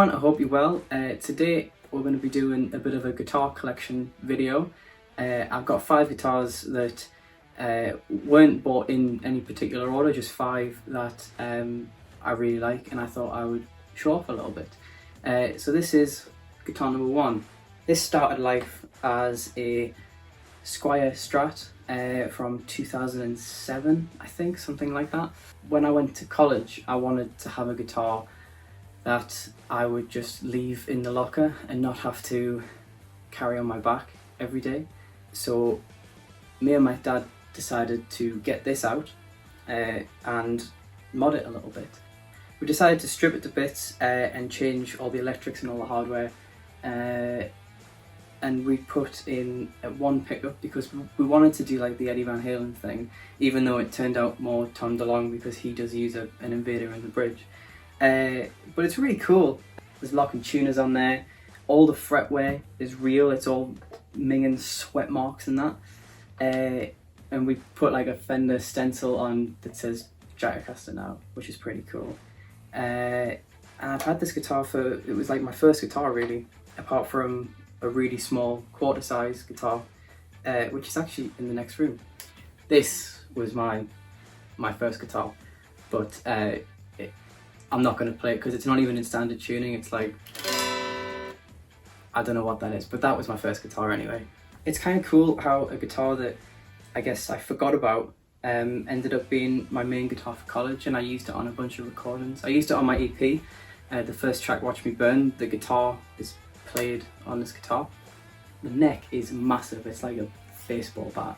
everyone, I hope you're well. Today we're going to be doing a bit of a guitar collection video. I've got 5 guitars that weren't bought in any particular order, just 5 that I really like and I thought I would show off a little bit. So this is guitar number 1. This started life as a Squire Strat from 2007, I think, something like that. When I went to college, I wanted to have a guitar that I would just leave in the locker and not have to carry on my back every day. So me and my dad decided to get this out and mod it a little bit. We decided to strip it to bits and change all the electrics and all the hardware, and we put in one pickup because we wanted to do like the Eddie Van Halen thing, even though it turned out more Tom DeLonge because he does use an invader in the bridge. But it's really cool. There's locking tuners on there. All the fretwear is real. It's all minging sweat marks and that. And we put like a Fender stencil on that says Stratocaster now, which is pretty cool. And I've had this guitar it was like my first guitar really, apart from a really small quarter size guitar, which is actually in the next room. This was my first guitar, but I'm not going to play it because it's not even in standard tuning. It's like, I don't know what that is, but that was my first guitar anyway. It's kind of cool how a guitar that I guess I forgot about ended up being my main guitar for college, and I used it on a bunch of recordings. I used it on my EP, the first track, Watch Me Burn. The guitar is played on this guitar. The neck is massive, it's like a baseball bat.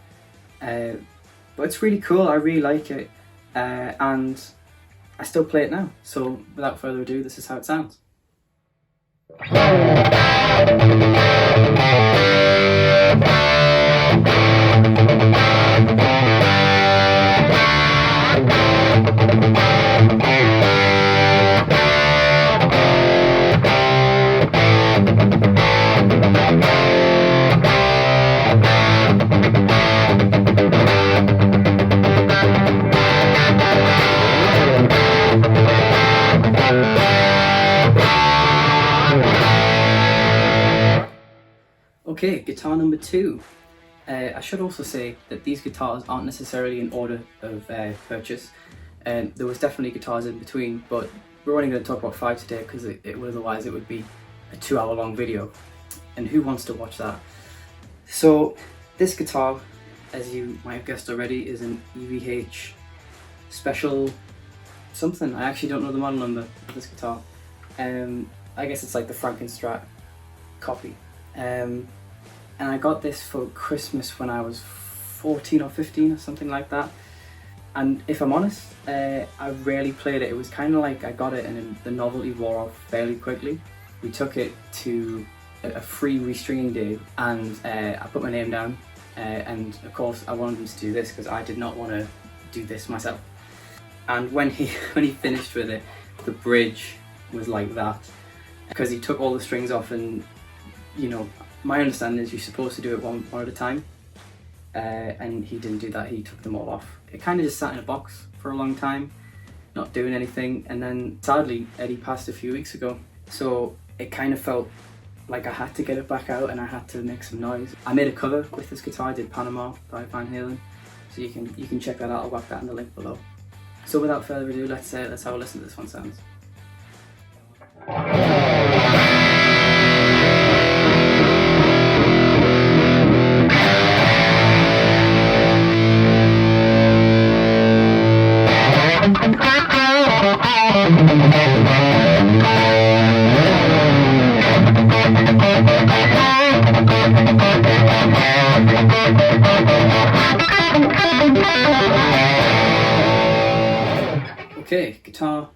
But it's really cool, I really like it, and I still play it now. So without further ado, this is how it sounds. Okay, guitar number 2. I should also say that these guitars aren't necessarily in order of purchase. There was definitely guitars in between, but we're only going to talk about 5 today because otherwise it would be a 2-hour long video, and who wants to watch that? So this guitar, as you might have guessed already, is an EVH special something. I actually don't know the model number of this guitar. I guess it's like the Frankenstrat copy. And I got this for Christmas when I was 14 or 15 or something like that. And if I'm honest, I rarely played it. It was kind of like I got it and then the novelty wore off fairly quickly. We took it to a free restringing day, and I put my name down, and of course I wanted him to do this because I did not want to do this myself. And when he finished with it, the bridge was like that because he took all the strings off, and you know, my understanding is you're supposed to do it one at a time, and he didn't do that. He took them all off. It kind of just sat in a box for a long time, not doing anything, and then sadly Eddie passed a few weeks ago, so it kind of felt like I had to get it back out and I had to make some noise. I made a cover with this guitar. I did Panama by Van Halen, so you can check that out. I'll whack that in the link below. So without further ado, let's have a listen to this one sounds. Okay, guitar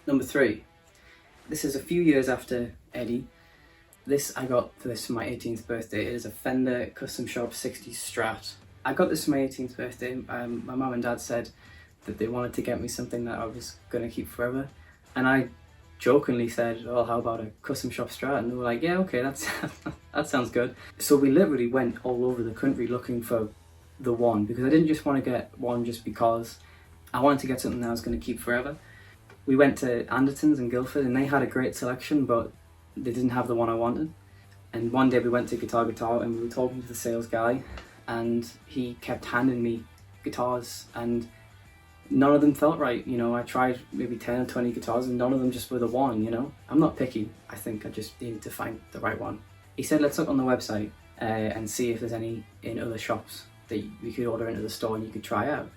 number 3. This is a few years after Eddie. I got this for my 18th birthday. It is a Fender Custom Shop 60s Strat. I got this for my 18th birthday. My mum and dad said that they wanted to get me something that I was going to keep forever. And I jokingly said, oh, how about a Custom Shop Strat? And they were like, yeah, okay, that sounds good. So we literally went all over the country looking for the one, because I didn't just want to get one just because. I wanted to get something that I was going to keep forever. We went to Anderton's in Guildford and they had a great selection, but they didn't have the one I wanted. And one day we went to Guitar and we were talking to the sales guy, and he kept handing me guitars, and none of them felt right. You know, I tried maybe 10 or 20 guitars and none of them just were the one, you know. I'm not picky. I think I just needed to find the right one. He said, let's look on the website and see if there's any in other shops that you could order into the store and you could try out.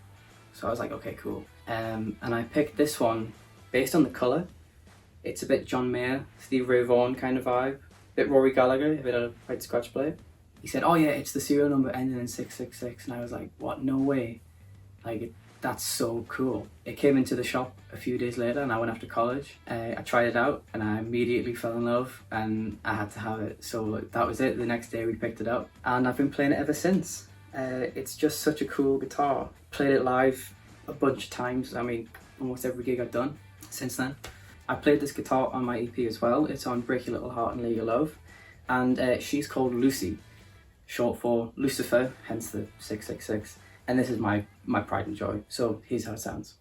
So I was like, okay, cool. And I picked this one based on the colour. It's a bit John Mayer, Steve Ray Vaughan kind of vibe. A bit Rory Gallagher, if it had a white scratch plate. He said, oh yeah, it's the serial number ending in 666. And I was like, what? No way. Like, that's so cool. It came into the shop a few days later and I went off to college. I tried it out and I immediately fell in love and I had to have it. So that was it. The next day we picked it up and I've been playing it ever since. It's just such a cool guitar. Played it live a bunch of times. I mean, almost every gig I've done since then. I played this guitar on my EP as well. It's on Break Your Little Heart and Lay Your Love. And she's called Lucy, short for Lucifer, hence the 666. And this is my pride and joy. So here's how it sounds.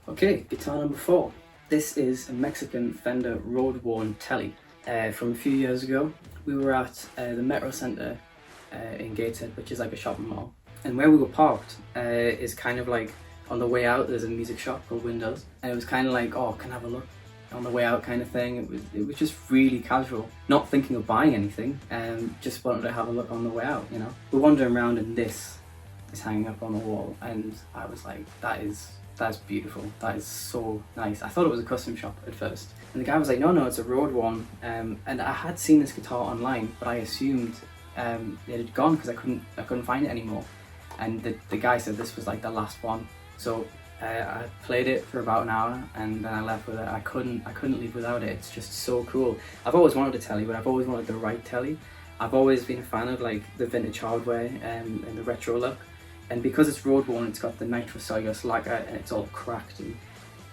Okay, guitar number 4. This is a Mexican Fender road-worn Tele from a few years ago. We were at the Metro Centre in Gateshead, which is like a shopping mall. And where we were parked is kind of like on the way out, there's a music shop called Windows. And it was kind of like, oh, can I have a look on the way out kind of thing. It was just really casual, not thinking of buying anything, just wanted to have a look on the way out, you know. We're wandering around and this is hanging up on the wall and I was like, that's beautiful, that is so nice. I thought it was a custom shop at first. And the guy was like, no, it's a road one. And I had seen this guitar online, but I assumed it had gone because I couldn't find it anymore. And the guy said this was like the last one. So I played it for about an hour and then I left with it. I couldn't leave without it. It's just so cool. I've always wanted a Tele, but I've always wanted the right Tele. I've always been a fan of like the vintage hardware and the retro look. And because it's road worn, it's got the nitrocellulose lacquer and it's all cracked and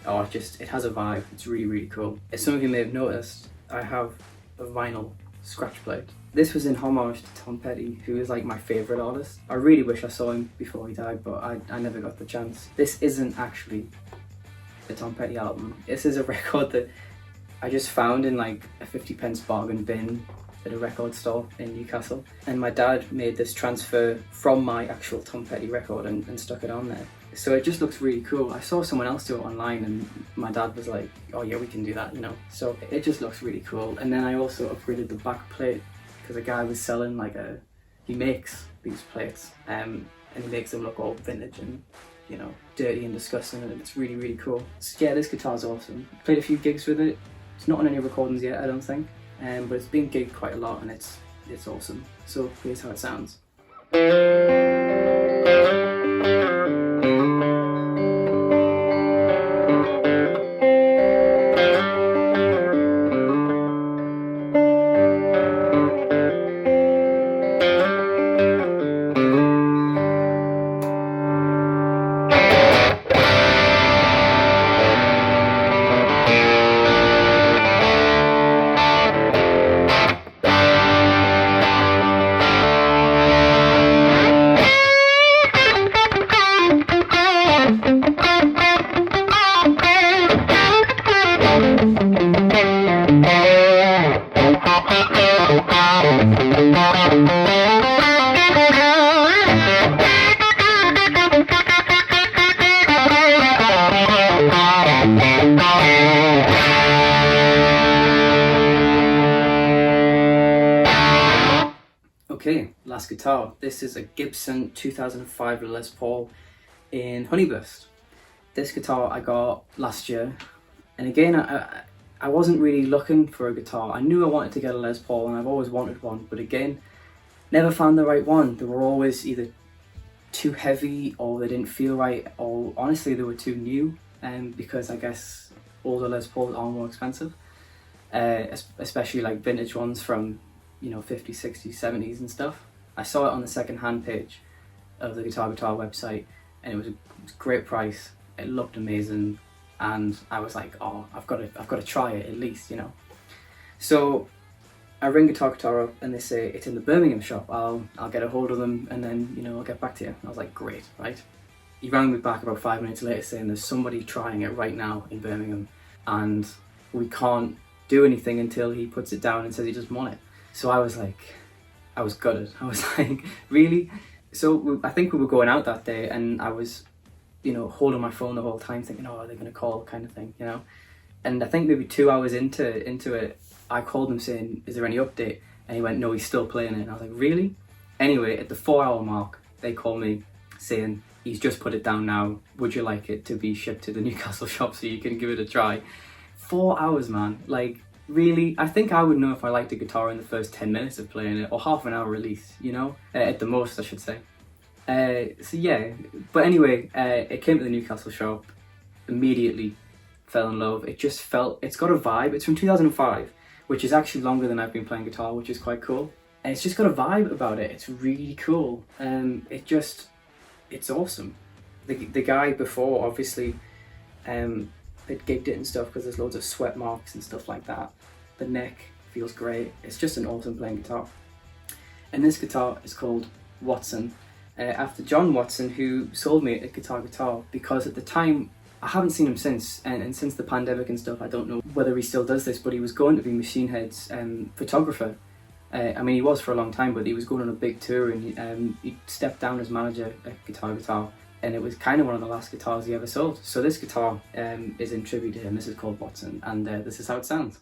it has a vibe. It's really, really cool. As some of you may have noticed, I have a vinyl scratch plate. This was in homage to Tom Petty, who is like my favourite artist. I really wish I saw him before he died, but I never got the chance. This isn't actually the Tom Petty album. This is a record that I just found in like a 50p bargain bin at a record store in Newcastle. And my dad made this transfer from my actual Tom Petty record and stuck it on there. So it just looks really cool. I saw someone else do it online and my dad was like, oh yeah, we can do that, you know. So it just looks really cool. And then I also upgraded the back plate because a guy was selling like he makes these plates and he makes them look all vintage and, you know, dirty and disgusting, and it's really, really cool. So yeah, this guitar's awesome. Played a few gigs with it. It's not on any recordings yet, I don't think. But it's been gigged quite a lot and it's awesome. So here's how it sounds. Okay, last guitar. This is a Gibson 2005 Les Paul in Honeyburst. This guitar I got last year, and again I wasn't really looking for a guitar. I knew I wanted to get a Les Paul and I've always wanted one, but again, never found the right one. They were always either too heavy or they didn't feel right, or honestly they were too new, because I guess older Les Pauls are more expensive, especially like vintage ones from 50s, 60s, 70s and stuff. I saw it on the second-hand page of the Guitar website, and it was a great price. It looked amazing, and I was like, oh, I've got to try it at least, So I ring Guitar up and they say it's in the Birmingham shop. I'll get a hold of them and then I'll get back to you. I was like, great, right? He rang me back about 5 minutes later saying there's somebody trying it right now in Birmingham, and we can't do anything until he puts it down and says he doesn't want it. So I was gutted. I was like, really? So I think we were going out that day, and I was, holding my phone the whole time thinking, oh, are they going to call, kind of thing, And I think maybe 2 hours into it, I called him saying, is there any update? And he went, no, he's still playing it. And I was like, really? Anyway, at the 4-hour mark, they called me saying, he's just put it down now. Would you like it to be shipped to the Newcastle shop so you can give it a try? 4 hours, man. Like, really? I think I would know if I liked a guitar in the first 10 minutes of playing it, or half an hour at least, at the most, I should say. So yeah, but anyway, it came to the Newcastle shop, immediately fell in love. It just it's got a vibe. It's from 2005, which is actually longer than I've been playing guitar, which is quite cool. And it's just got a vibe about it. It's really cool. It's awesome. The guy before, obviously, they'd gigged it and stuff because there's loads of sweat marks and stuff like that. The neck feels great. It's just an awesome playing guitar. And this guitar is called Watson, after John Watson, who sold me a Guitar, because at the time, I haven't seen him since, and since the pandemic and stuff, I don't know whether he still does this, but he was going to be Machine Head's photographer. I mean, he was for a long time, but he was going on a big tour, and he stepped down as manager at Guitar, and it was kind of one of the last guitars he ever sold. So this guitar is in tribute to him. This is called Watson, and this is how it sounds.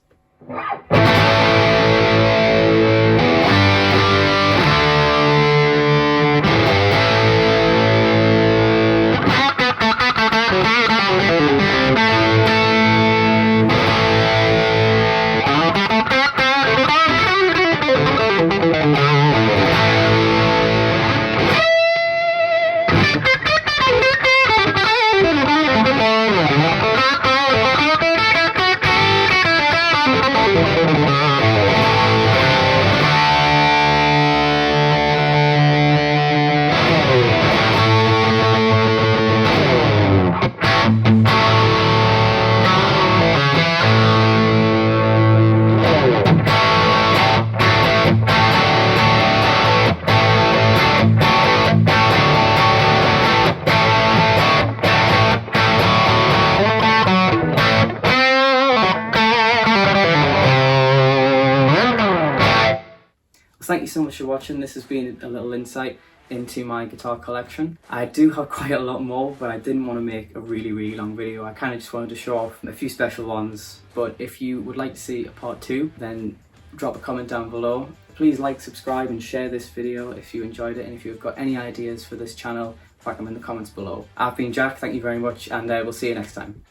Thank you so much for watching. This has been a little insight into my guitar collection. I do have quite a lot more, but I didn't want to make a really long video. I kind of just wanted to show off a few special ones. But if you would like to see a part 2, then drop a comment down below. Please like, subscribe and share this video if you enjoyed it, and if you've got any ideas for this channel, whack them in the comments below. I've been Jack, thank you very much, and we'll see you next time.